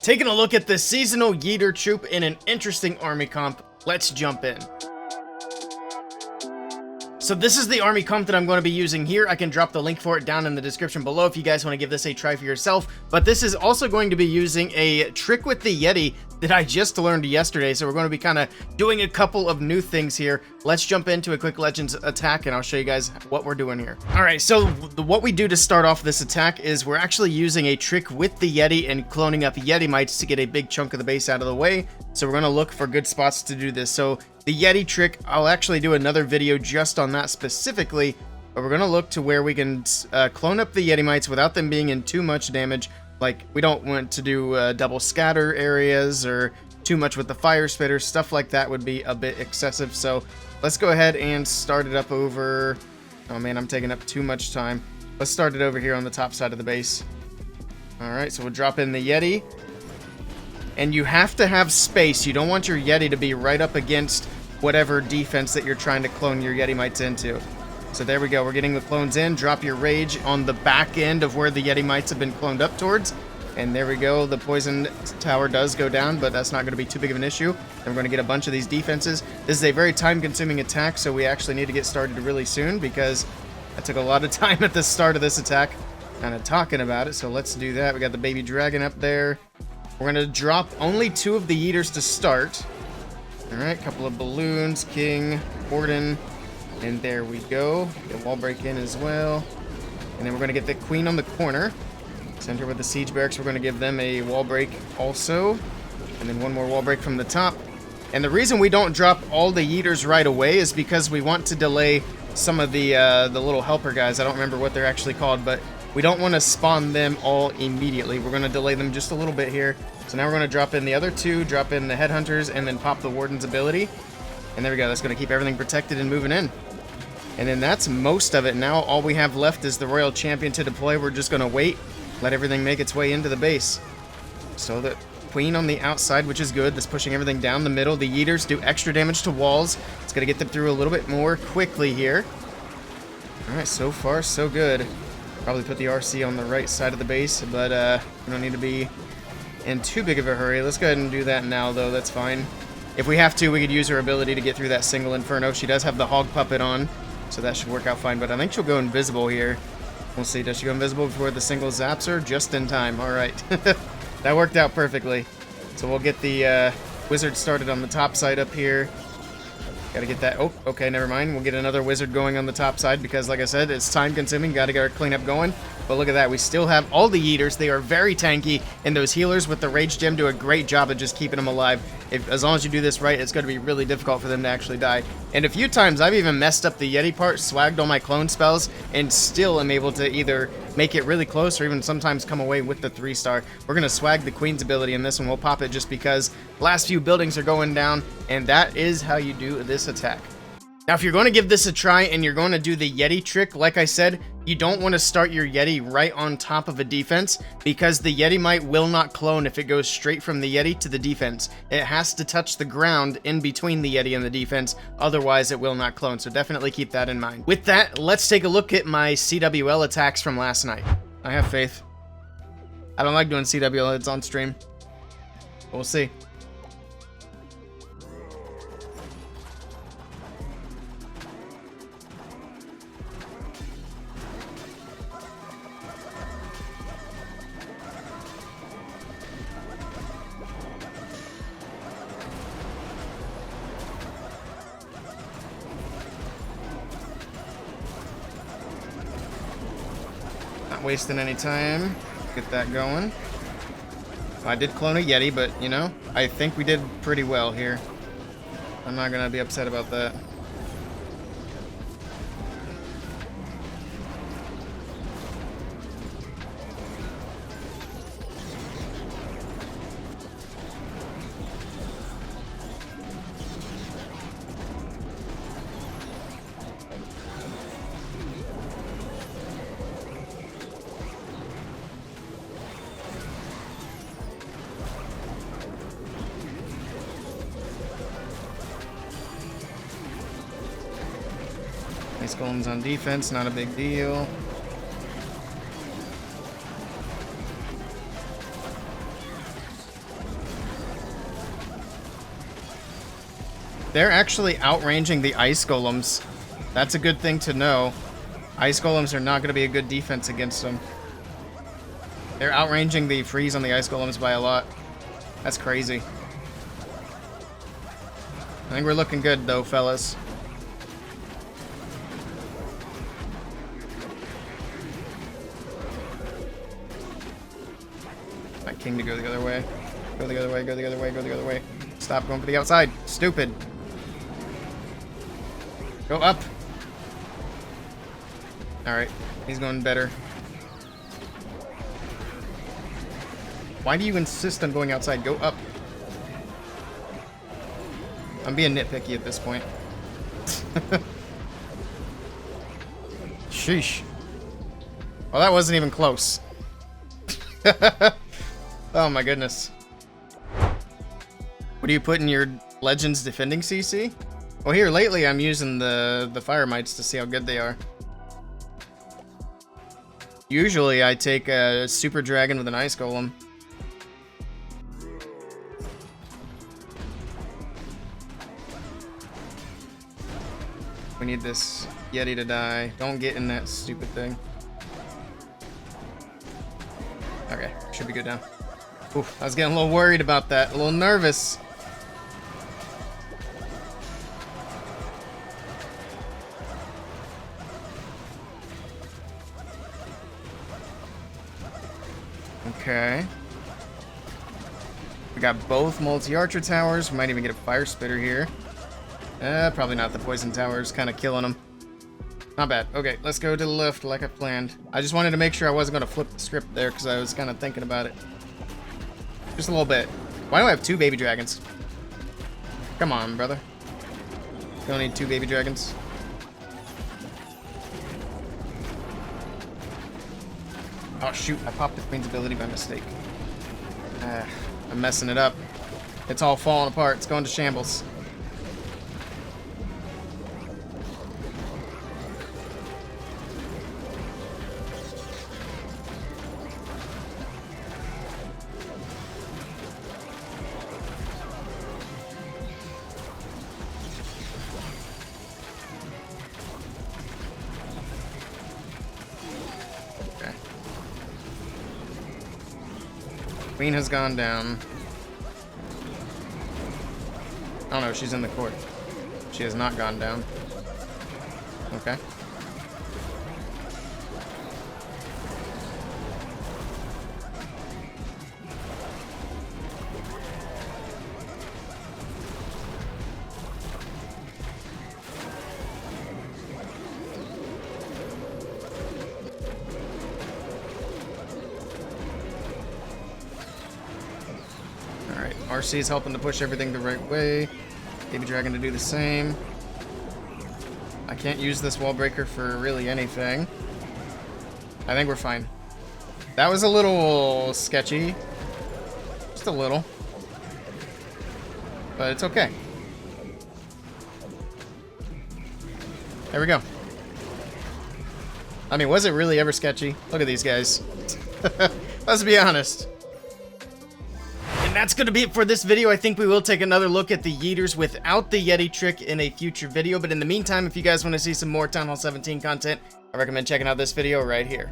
Taking a look at the seasonal Yeeter troop in an interesting army comp, let's jump in. So this is the army comp that I'm going to be using here. I can drop the link for it down in the description below if you guys want to give this a try for yourself. But this is also going to be using a trick with the Yeti that I just learned yesterday. So we're going to be kind of doing a couple of new things here. Let's jump into a quick Legends attack and I'll show you guys what we're doing here. All right, so what we do to start off this attack is we're actually using a trick with the Yeti and cloning up Yeti mites to get a big chunk of the base out of the way. So we're going to look for good spots to do this. So the Yeti trick, I'll actually do another video just on that specifically, but we're going to look to where we can clone up the Yeti mites without them being in too much damage. Like, we don't want to do double scatter areas or too much with the fire spitter. Stuff like that would be a bit excessive. So let's go ahead and start it up over... Oh man, I'm taking up too much time. Let's start it over here on the top side of the base. All right, so we'll drop in the Yeti. And you have to have space. You don't want your Yeti to be right up against whatever defense that you're trying to clone your Yeti mites into. So there we go. We're getting the clones in. Drop your rage on the back end of where the Yeti mites have been cloned up towards. And there we go. The poison tower does go down, but that's not going to be too big of an issue. And we're going to get a bunch of these defenses. This is a very time-consuming attack, so we actually need to get started really soon because I took a lot of time at the start of this attack kind of talking about it. So let's do that. We got the baby dragon up there. We're going to drop only 2 of the Yeeters to start. Alright, couple of balloons, King, Warden, and there we go. Get a wall break in as well. And then we're going to get the Queen on the corner. Center with the Siege Barracks, we're going to give them a wall break also. And then one more wall break from the top. And the reason we don't drop all the Yeeters right away is because we want to delay some of the little helper guys. I don't remember what they're actually called, but we don't want to spawn them all immediately. We're going to delay them just a little bit here. So now we're going to drop in the other 2, drop in the Headhunters, and then pop the Warden's ability. And there we go. That's going to keep everything protected and moving in. And then that's most of it. Now all we have left is the Royal Champion to deploy. We're just going to wait, let everything make its way into the base. So the Queen on the outside, which is good. That's pushing everything down the middle. The Yeeters do extra damage to walls. It's going to get them through a little bit more quickly here. All right, so far so good. Probably put the RC on the right side of the base, but we don't need to be in too big of a hurry. Let's go ahead and do that now, though. That's fine. If we have to, we could use her ability to get through that single Inferno. She does have the Hog Puppet on, so that should work out fine, but I think she'll go invisible here. We'll see. Does she go invisible before the single zaps her? Just in time. All right. That worked out perfectly. So we'll get the wizard started on the top side up here. Gotta get that. Oh, okay, never mind. We'll get another wizard going on the top side because, like I said, it's time consuming. Gotta get our cleanup going. But look at that. We still have all the Yeeters. They are very tanky, and those healers with the Rage Gem do a great job of just keeping them alive. As long as you do this right, it's going to be really difficult for them to actually die. And a few times, I've even messed up the Yeti part, swagged all my clone spells, and still am able to either make it really close or even sometimes come away with the 3-star. We're going to swag the Queen's ability in this one. We'll pop it just because last few buildings are going down, and that is how you do this attack. Now, if you're going to give this a try and you're going to do the Yeti trick, like I said, you don't want to start your Yeti right on top of a defense because the Yeti mite will not clone if it goes straight from the Yeti to the defense. It has to touch the ground in between the Yeti and the defense, otherwise it will not clone, so definitely keep that in mind. With that, let's take a look at my CWL attacks from last night. I have faith. I don't like doing CWL hits on stream. We'll see. Not wasting any time. Get that going. I did clone a Yeti, but, you know, I think we did pretty well here. I'm not going to be upset about that. Nice golems on defense, not a big deal. They're actually outranging the ice golems. That's a good thing to know. Ice golems are not going to be a good defense against them. They're outranging the freeze on the ice golems by a lot. That's crazy. I think we're looking good though, fellas. My king to go the other way. Go the other way, go the other way, go the other way. Stop going for the outside. Stupid. Go up. Alright, he's going better. Why do you insist on going outside? Go up. I'm being nitpicky at this point. Sheesh. Well, that wasn't even close. Oh my goodness. What do you put in your Legends defending CC? Well, here lately I'm using the Fire Mites to see how good they are. Usually I take a Super Dragon with an Ice Golem. We need this Yeti to die. Don't get in that stupid thing. Okay, should be good now. Oof, I was getting a little worried about that. A little nervous. Okay. We got both multi-archer towers. We might even get a fire spitter here. Probably not. The poison tower's kind of killing them. Not bad. Okay, let's go to the left like I planned. I just wanted to make sure I wasn't going to flip the script there because I was kind of thinking about it. Just a little bit. Why do I have 2 baby dragons? Come on, brother. Don't need 2 baby dragons. Oh, shoot. I popped the queen's ability by mistake. I'm messing it up. It's all falling apart. It's going to shambles. Queen has gone down. Oh no, she's in the court. She has not gone down. Okay. RC is helping to push everything the right way. Baby Dragon to do the same. I can't use this wall breaker for really anything. I think we're fine. That was a little sketchy. Just a little. But it's okay. There we go. I mean, was it really ever sketchy? Look at these guys. Let's be honest. And that's going to be it for this video. I think we will take another look at the Yeeters without the Yeti trick in a future video. But in the meantime, if you guys want to see some more Town Hall 17 content, I recommend checking out this video right here.